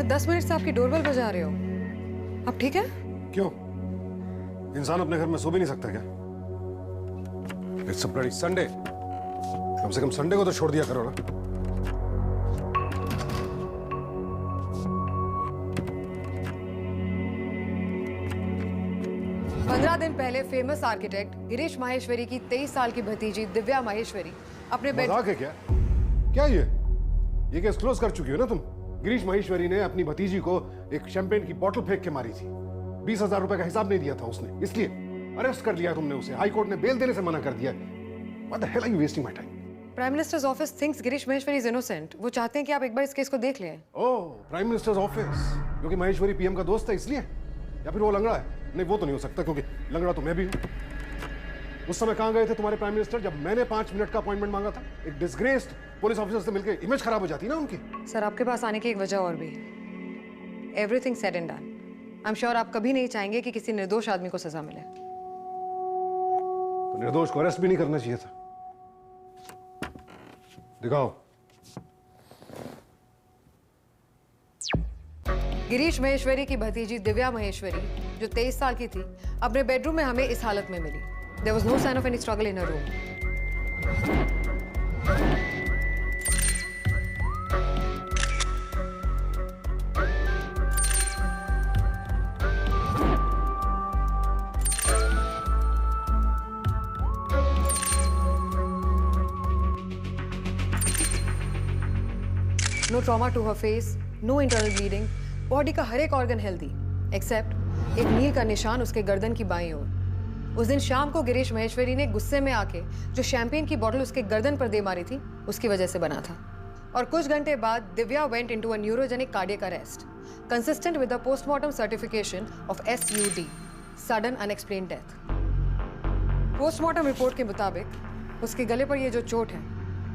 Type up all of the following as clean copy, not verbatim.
मैं 10 मिनट से आपकी डोरबेल बजा रही हूँ। आप ठीक है? क्यों? इंसान अपने घर में सो भी नहीं सकता क्या? It's a bloody Sunday. कम से कम संडे को तो छोड़ दिया करो ना। पंद्रह दिन पहले फेमस आर्किटेक्ट गिरीश माहेश्वरी की 23 साल की भतीजी दिव्या माहेश्वरी अपने बेड। मजाक है क्या? क्या ये केस क्लोज कर चुकी हो ना तुम? गिरीश माहेश्वरी ने अपनी भतीजी को एक शैंपेन की बोतल फेंक के मारी थी। 20,000 रुपए का हिसाब नहीं दिया था उसने, इसलिए अरेस्ट कर लिया तुमने उसे। हाई कोर्ट ने बेल देने से मना कर दिया। What the hell are you wasting my time? Prime minister's office thinks Girish Maheshwari is innocent. वो चाहते हैं कि आप एक बार इस केस को देख लें। ओह, प्राइम मिनिस्टर्स ऑफिस, क्योंकि माहेश्वरी पीएम का दोस्त है इसलिए? या फिर वो लंगड़ा है? नहीं, वो तो नहीं हो सकता, क्योंकि लंगड़ा तो मैं भी हूं। उस समय कहां गए थे तुम्हारे प्राइम मिनिस्टर जब मैंने 5 मिनट का अपॉइंटमेंट मांगा था? एक डिस्ग्रेस्ड पुलिस ऑफिसर से मिलकर इमेज खराब हो जाती ना उनकी। सर, आपके पास आने की एक वजह और भी है। Everything said and done. I am sure आप कभी नहीं चाहेंगे कि किसी निर्दोष आदमी को सजा मिले। तो निर्दोष को अरेस्ट भी नहीं करना चाहिए था। दिखाओ। गिरीश माहेश्वरी की भतीजी दिव्या माहेश्वरी, जो 23 साल की थी, अपने बेडरूम में हमें इस हालत में मिली। There was no sign of any struggle in her room. No trauma to her face, no internal bleeding. Body का हर एक ऑर्गन हेल्दी, एक्सेप्ट एक नील का निशान उसके गर्दन की बाईं ओर। उस दिन शाम को गिरीश माहेश्वरी ने गुस्से में आके जो शैंपेन की बोतल उसके गर्दन पर दे मारी थी, उसकी वजह से बना था। और कुछ घंटे बाद Divya went into a neurogenic cardiac arrest consistent with the postmortem certification of SUD, sudden unexplained death. Postmortem report के मुताबिक उसके गले पर ये जो चोट है,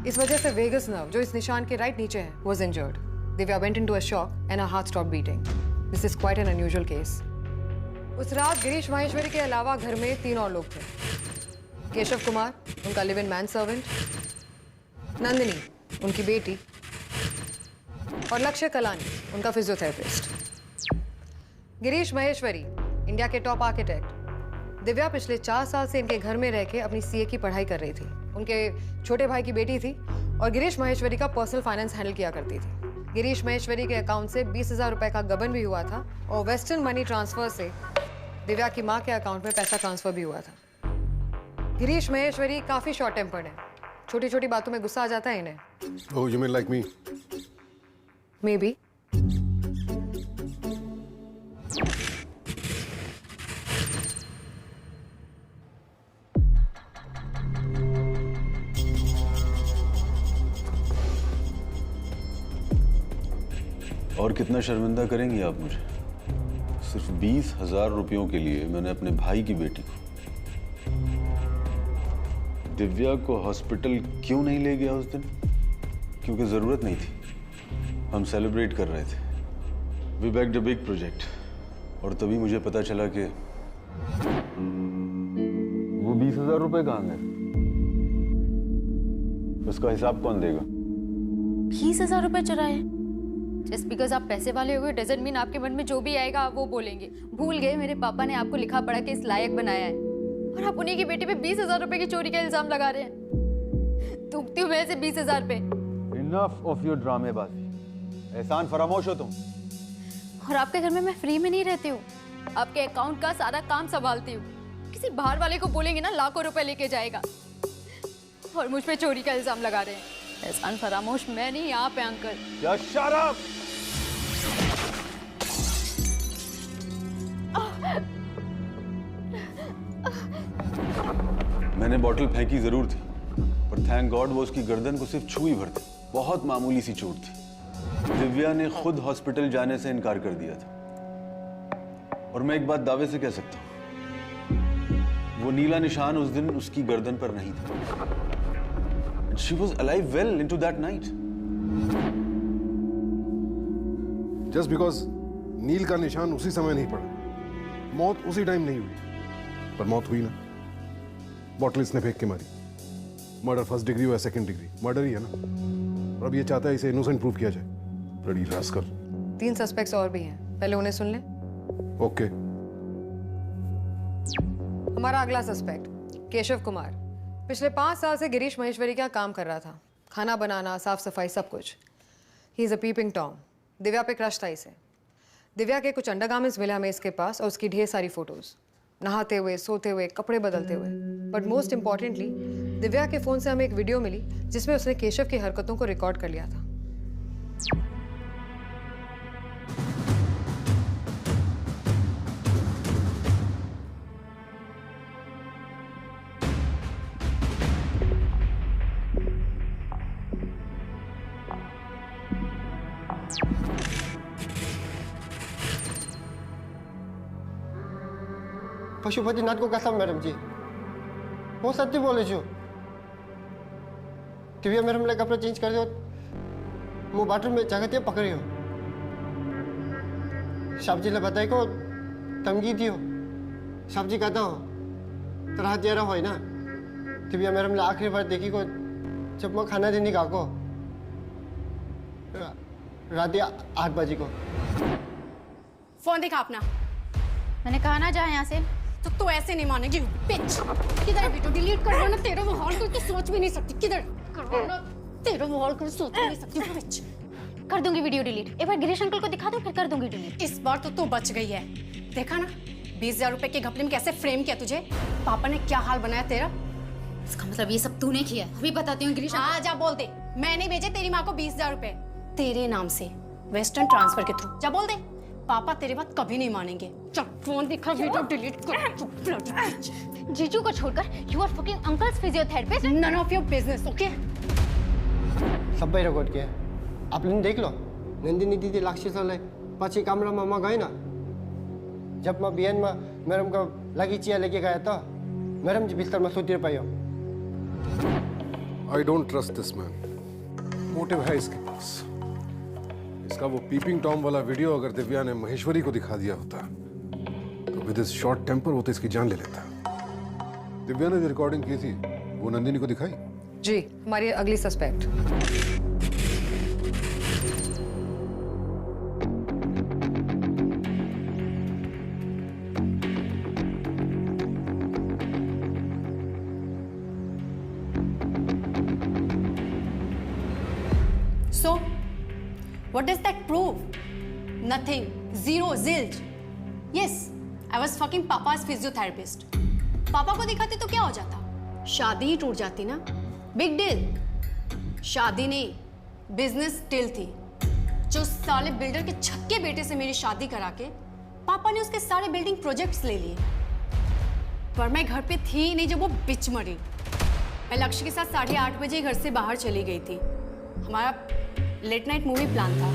इस वजह से वेगस नर्व जो इस निशान के राइट नीचे है, was injured. Divya went into a shock and her heart stopped beating. This is quite an unusual case. उस रात गिरीश माहेश्वरी के अलावा घर में 3 और लोग थे। केशव कुमार, उनका live in man servant, Nandini, उनकी बेटी, और लक्ष्य कलानी, उनका फिजियोथेरेपिस्ट। गिरीश माहेश्वरी, इंडिया के टॉप आर्किटेक्ट। दिव्या पिछले 4 साल से इनके घर में रह के अपनी CA की पढ़ाई कर रही थी। उनके छोटे भाई की बेटी थी और गिरीश माहेश्वरी का पर्सनल फाइनेंस हैंडल किया करती थी। गिरीश माहेश्वरी के अकाउंट से 20,000 रुपए का गबन भी हुआ था और वेस्टर्न मनी ट्रांसफर से दिव्या की मां के अकाउंट में पैसा ट्रांसफर भी हुआ था। गिरीश माहेश्वरी काफी शॉर्ट टेम्पर्ड है। छोटी छोटी बातों में गुस्सा आ जाता है इन्हें। Oh, you mean like me? May be. और कितना शर्मिंदा करेंगी आप मुझे? सिर्फ 20,000 रुपयों के लिए मैंने अपने भाई की बेटी को, दिव्या को हॉस्पिटल क्यों नहीं ले गया उस दिन? क्योंकि जरूरत नहीं थी। हम सेलिब्रेट कर रहे थे। We backed a big project. और तभी मुझे पता चला कि वो 20,000 रुपए कहाँ गए? उसका हिसाब कौन देगा? 20,000 रुपए चुराए? जस्ट बिकॉज आप पैसे वाले हो गए डजंट मीन आपके मन में जो भी आएगा आप वो बोलेंगे। भूल गए मेरे पापा ने आपको लिखा पढ़ा के इस लायक बनाया है और आप उन्हीं की बेटी पे 20,000 रुपए की चोरी का इल्जाम लगा रहे हैं। थूकती हूँ मैं ऐसे 20,000 पे। इनफ ऑफ योर ड्रामेबाजी। एहसान फरामोश हो तुम। और आपके घर में मैं फ्री में नहीं रहती हूँ। आपके अकाउंट का सारा काम संभालती हूँ। किसी बाहर वाले को बोलेंगे ना लाखों रुपए लेके जाएगा और मुझ पे चोरी का इल्जाम लगा रहे हैं। एहसान फरामोश मैं नहीं, यहाँ पे अंकल। क्या शराब? मैंने बॉटल फेंकी जरूर थी, पर थैंक गॉड वो उसकी गर्दन को सिर्फ छुई भर थी। बहुत मामूली सी चोट थी। दिव्या ने खुद हॉस्पिटल जाने से इनकार कर दिया था। और मैं एक बात दावे से कह सकता हूं, वो नीला निशान उस दिन उसकी गर्दन पर नहीं था। She was alive well into that night. Just because नील का निशान उसी समय नहीं पड़ा, मौत उसी टाइम नहीं हुई। पर मौत हुई ना, बॉटल इसने फेंक के मारी। मर्डर फर्स्ट डिग्री या सेकंड डिग्री, मर्डर ही है ना। और अब ये चाहता है इसे इनोसेंट प्रूव किया जाए। Bloody rascal. 3 सस्पेक्ट्स और भी हैं, पहले उन्हें सुन लें। ओके। हमारा अगला सस्पेक्ट केशव कुमार पिछले 5 साल से गिरीश महेश्वरी का काम कर रहा था, खाना बनाना, साफ सफाई, सब कुछ। He is a peeping Tom. Divya पे क्रश था इसे। दिव्या के कुछ अंडरगार्मेंट्स मिले हमें इसके पास और उसकी ढेर सारी फोटोज, नहाते हुए, सोते हुए, कपड़े बदलते हुए। बट मोस्ट इंपॉर्टेंटली दिव्या के फ़ोन से हमें एक वीडियो मिली जिसमें उसने केशव की हरकतों को रिकॉर्ड कर लिया था। पशुपतिनाथको कसम मैडमजी, म सत्य बोलेछु। दिव्या मैडमलाई कपडा चेन्ज गरिदियो, म बाथरुममा जगत पक्रियो। सब्जीलाई बताएको धम्की दियो, सब्जी कता हो तर हतियार होइन। दिव्या मैडमले आखिरी बार देखेको जब म खाना दिने गएको रात 8 बजेको। फोन दिखा अपना। मैंने कहा ना जा यहाँ से। तो तू ऐसे नहीं मानेगी बिच। किधर है वीडियो? डिलीट कर दो ना, तेरा वो हॉल करके सोच भी नहीं सकती। किधर करो ना, तेरा वो हॉल कर सोच भी नहीं सकती बिच। कर दूंगी वीडियो डिलीट। एक बार गिरीश अंकल को दिखा दो, फिर कर दूंगी डिलीट। इस बार तो तू बच गई है। देखा ना 20,000 रुपए के घपले में कैसे फ्रेम किया तुझे। पापा ने क्या हाल बनाया तेरा। इसका मतलब ये सब तूने किया। अभी बताती हूँ गिरीश। हाँ जा बोल दे, मैंने भेजे तेरी माँ को 20,000 रुपए तेरे नाम से वेस्टर्न ट्रांसफर के थ्रू। जा बोल दे, पापा तेरी बात कभी नहीं मानेंगे। चल फोन दिखा, वीडियो डिलीट कर। जीजू को छोड़कर you are fucking uncles physiotherapist. None of your business, okay? सबै रेकर्ड किए आपले पनि देख लो। नन्दिनी दिदी लाक्षी सरलाई पछि कमरामा म गएन। जब म बिहानमा म्याडमको लागि चिया लेके गए त म्याडम जी बिस्तरमा सुतिर पायो। I don't trust this man. Motive है इसके पास। इसका वो पीपिंग टॉम वाला वीडियो अगर दिव्या ने महेश्वरी को दिखा दिया होता तो विद हिज शॉर्ट टेम्पर वो तो इसकी जान ले लेता। दिव्या ने जो रिकॉर्डिंग की थी वो नंदिनी को दिखाई? जी, हमारी अगली suspect. So, what does that prove? Nothing. Zero. Zilch. Yes, I was fucking Papa's physiotherapist. पापा को दिखाते तो क्या हो जाता? शादी ही टूट जाती ना। Big deal. शादी नहीं, बिजनेस डील थी। जो साले बिल्डर के छक्के बेटे से मेरी शादी करा के पापा ने उसके सारे बिल्डिंग प्रोजेक्ट्स ले लिए। पर मैं घर पे थी नहीं जब वो बिच मरी। मैं लक्ष्य के साथ 8:30 बजे घर से बाहर चली गई थी। हमारा लेट नाइट मूवी प्लान था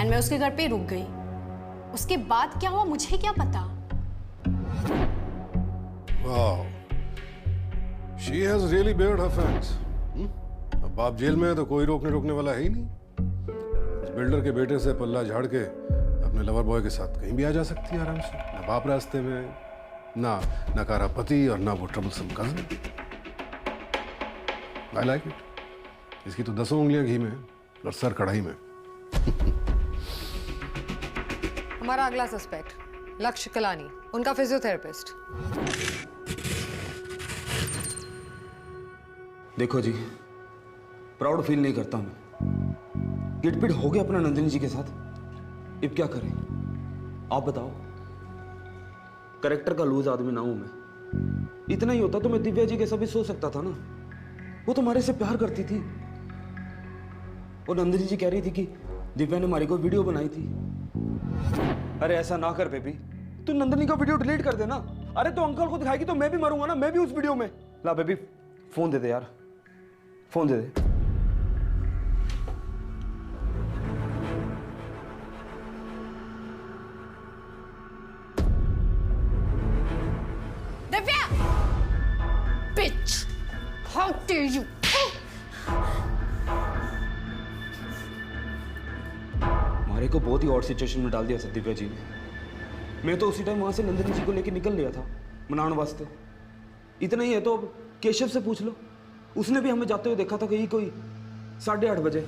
एंड मैं उसके घर पे रुक गई। उसके बाद क्या हुआ मुझे क्या पता। Wow. She has really bared her fangs. अब बाप जेल में है तो कोई रोकने वाला है ही नहीं। उस बिल्डर के बेटे से पल्ला झाड़ के अपने लवर बॉय के साथ कहीं भी आ जा सकती है आराम से। ना बाप रास्ते में, ना नकारा पति और ना वो troublesome cousin. I like it. इसकी तो 10 उंगलियां घी में और सर कढ़ाई में। हमारा अगला सस्पेक्ट लक्ष्य कलानी, उनका फिजियोथेरेपिस्ट। देखो जी, प्राउड फील नहीं करता मैं। गिटपिट हो गया अपना नंदिनी जी के साथ। अब क्या करें आप बताओ। करेक्टर का लूज आदमी ना हूं मैं। इतना ही होता तो मैं दिव्या जी के साथ सो सकता था ना। वो तो हमारे से प्यार करती थी। और नंदिनी जी कह रही थी कि दिव्या ने हमारी को वीडियो बनाई थी। अरे ऐसा ना कर बेबी, तू नंदिनी का वीडियो डिलीट कर देना। अरे तो अंकल को दिखाएगी तो मैं भी मरूंगा ना, मैं भी उस वीडियो में। ला बेबी फोन दे दे यार, phone they they. Divya! Bitch! How dare you! हमारे को बहुत ही ऑड सिचुएशन में डाल दिया था दिव्या जी ने। मैं तो उसी टाइम वहां से नंदिनी जी को लेके निकल लिया था मनाने वास्ते। इतना ही है तो अब केशव से पूछ लो, उसने भी हमें जाते हुए देखा था कहीं कोई 8:30 बजे।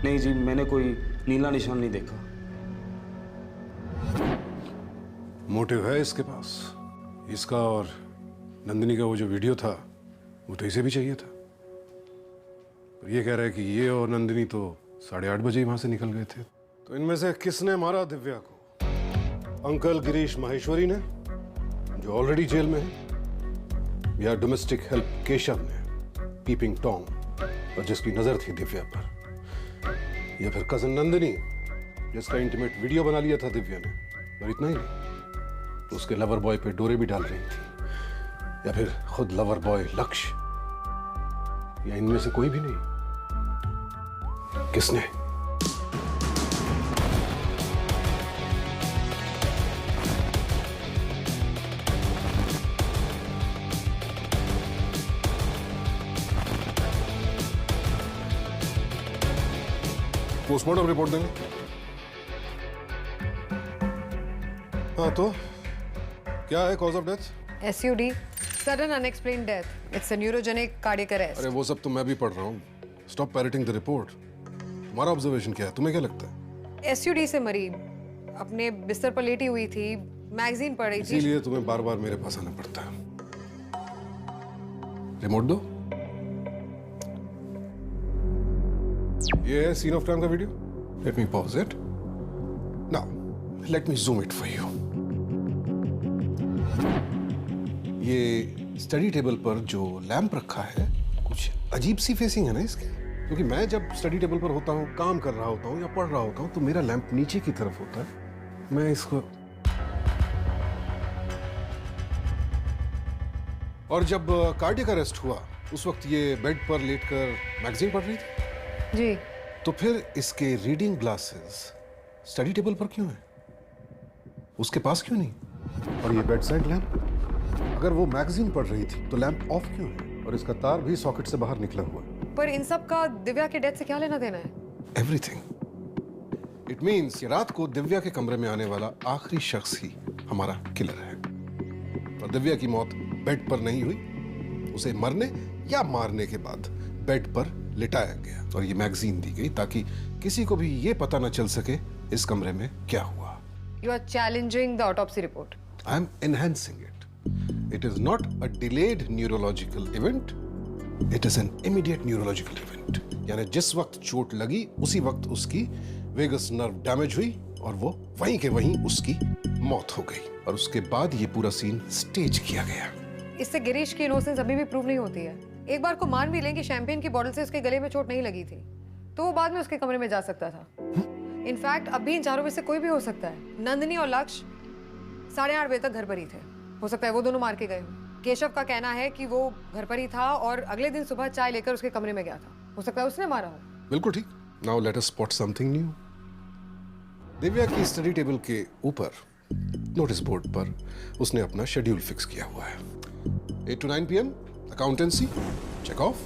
नहीं जी, मैंने कोई नीला निशान नहीं देखा। मोटिव है इसके पास। इसका और नंदिनी का वो जो वीडियो था वो तो इसे भी चाहिए था। पर ये कह रहा है कि ये और नंदिनी तो 8:30 बजे ही वहां से निकल गए थे। तो इनमें से किसने मारा दिव्या को? अंकल गिरीश माहेश्वरी ने, जो ऑलरेडी जेल में है, या डोमेस्टिक हेल्प केशव ने, पीपिंग टॉम, और जिसकी नजर थी दिव्या पर, या फिर कजन नंदिनी, जिसका इंटीमेट वीडियो बना लिया था दिव्या ने। और इतना ही नहीं, तो उसके लवर बॉय पे डोरे भी डाल रही थी, या फिर खुद लवर बॉय लक्ष्य, या इनमें से कोई भी नहीं। किसने? पोस्टमार्टम रिपोर्ट देंगे। हाँ, तो क्या है cause of death? SUD, sudden unexplained death. It's a neurogenic cardiac arrest. अरे वो सब तो मैं भी पढ़ रहा हूँ। Stop parroting the report. तुम्हारा ऑब्जर्वेशन क्या है? तुम्हें क्या लगता है? SUD से मरी, अपने बिस्तर पर लेटी हुई थी, मैगजीन पढ़ रही थी। इसीलिए तुम्हें बार बार मेरे पास आना पड़ता है। रिमोट दो। ये है सीन ऑफ क्राइम का video. Let me pause it now, let me zoom it for you. ये स्टडी टेबल पर जो लैंप रखा है, कुछ अजीब सी फेसिंग है ना इसकी। क्योंकि मैं जब स्टडी टेबल पर होता हूँ, काम कर रहा होता हूँ या पढ़ रहा होता हूँ, तो मेरा लैंप नीचे की तरफ होता है। मैं इसको, और जब कार्डियक अरेस्ट हुआ उस वक्त ये बेड पर लेटकर मैगजीन पढ़ रही थी। जी। तो फिर इसके रीडिंग ग्लासेस स्टडी टेबल पर क्यों है? उसके पास क्यों नहीं? और ये बेड साइड लैंप, अगर वो मैगजीन पढ़ रही थी तो लैंप ऑफ क्यों है? और इसका तार भी सॉकेट से बाहर निकला हुआ है। पर इन सब का दिव्या के डेथ से क्या लेना देना है? एवरीथिंग। इट मीन्स कि रात को दिव्या के कमरे में आने वाला आखिरी शख्स ही हमारा किलर है। और दिव्या की मौत बेड पर नहीं हुई, उसे मरने या मारने के बाद बेड पर लिटाया गया और ये मैगजीन दी गई ताकि किसी को भी ये पता न चल सके इस कमरे में क्या हुआ। You are challenging the autopsy report. I am enhancing it. It is not a delayed neurological event. It is an immediate neurological event. यानी जिस वक्त चोट लगी उसी वक्त उसकी वेगस नर्व डैमेज हुई और वो वहीं के वहीं उसकी मौत हो गई। और उसके बाद ये पूरा सीन स्टेज किया गया। इससे गिरीश की इनोसेंस अभी भी प्रूव नहीं होती है। एक बार को मान भी लें कि शैंपेन की बोतल से उसके गले में चोट नहीं लगी थी, तो वो बाद में उसके कमरे में जा सकता था। इनफैक्ट अभी इन चारों में से कोई भी हो सकता है। नंदिनी और लक्ष्य 8:30 बजे तक घर पर ही थे। हो सकता है वो दोनों मार के गए हों। केशव का कहना है कि वो घर पर ही था और अगले दिन सुबह चाय लेकर उसके कमरे में गया था। हो सकता है उसने मारा हो। बिल्कुल ठीक। Now let us spot something new. Divya की स्टडी टेबल के ऊपर नोटिस बोर्ड पर उसने अपना शेड्यूल फिक्स किया हुआ है। 8 to 9 PM accountancy, check off.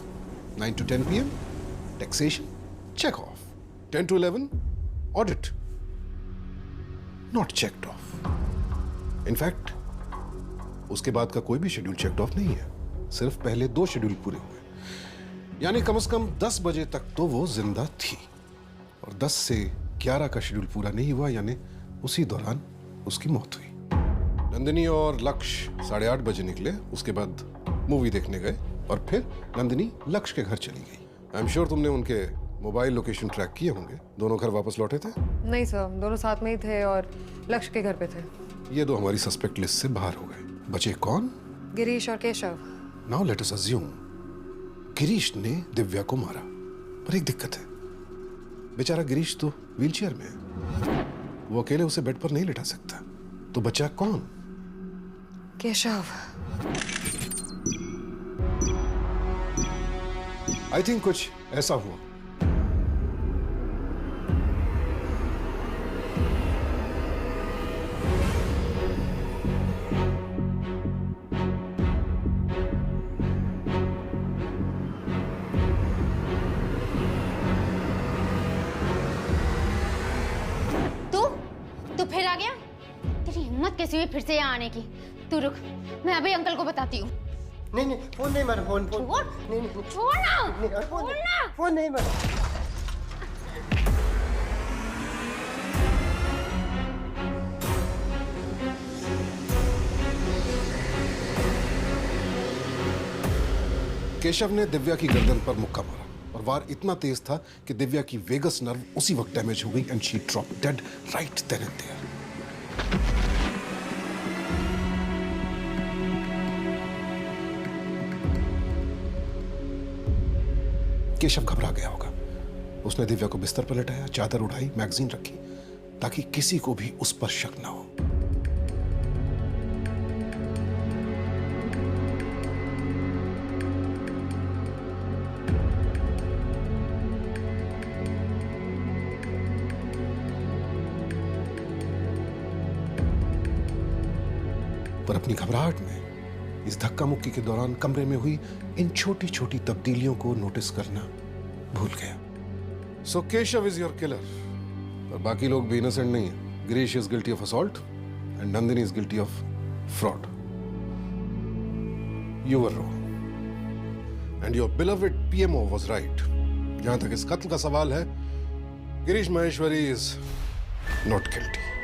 9 to 10 PM taxation, check off. 10 to 11 audit, not checked off. In fact, उसके बाद का कोई भी शेड्यूल चेक्ड ऑफ नहीं है। सिर्फ पहले 2 शेड्यूल पूरे हुए। यानी कम से कम 10 बजे तक तो वो जिंदा थी और 10 से 11 का शेड्यूल पूरा नहीं हुआ, यानी उसी दौरान उसकी मौत हुई। नंदिनी और लक्ष्य 8:30 बजे निकले, उसके बाद मूवी देखने गए और फिर नंदिनी लक्ष्य के घर चली गई। आई एम श्योर तुमने उनके मोबाइल लोकेशन ट्रैक किए होंगे। दोनों घर वापस लौटे थे? नहीं सर, दोनों साथ में ही थे और लक्ष्य के घर पे थे। ये 2 हमारी सस्पेक्ट लिस्ट से बाहर हो गए। बचे कौन? गिरीश और Keshav. Now let us assume Girish ने दिव्या को मारा, पर एक दिक्कत है, बेचारा गिरीश तो व्हीलचेयर में है, वो अकेले उसे बेड पर नहीं लिटा सकता। तो बचा कौन? केशव। आई थिंक कुछ ऐसा हुआ। तू फिर आ गया? तेरी हिम्मत कैसी हुई फिर से यहाँ आने की? तू रुक, मैं अभी अंकल को बताती हूँ। नहीं नहीं, फोन नहीं मारा, फोन छोड़। नहीं नहीं, छोड़ ना, नहीं, फोन छोड़ ना। फोन नहीं मारा। केशव ने दिव्या की गर्दन पर मुक्का मारा और वार इतना तेज था कि दिव्या की वेगस नर्व उसी वक्त डैमेज हो गई and she drop dead right then and there. Keshav घबरा गया होगा। उसने दिव्या को बिस्तर पर लेटाया, चादर उठाई, मैगजीन रखी ताकि किसी को भी उस पर शक ना हो। पर अपनी घबराहट में इस धक्का मुक्की के दौरान कमरे में हुई इन छोटी छोटी तब्दीलियों को नोटिस करना भूल गया। सो केशव इज योर किलर, पर बाकी लोग भी इनोसेंट नहीं है। Girish is guilty of assault and Nandini is guilty of fraud. You were wrong and your beloved PMO was right. जहां तक इस कत्ल का सवाल है, Girish Maheshwari is not guilty.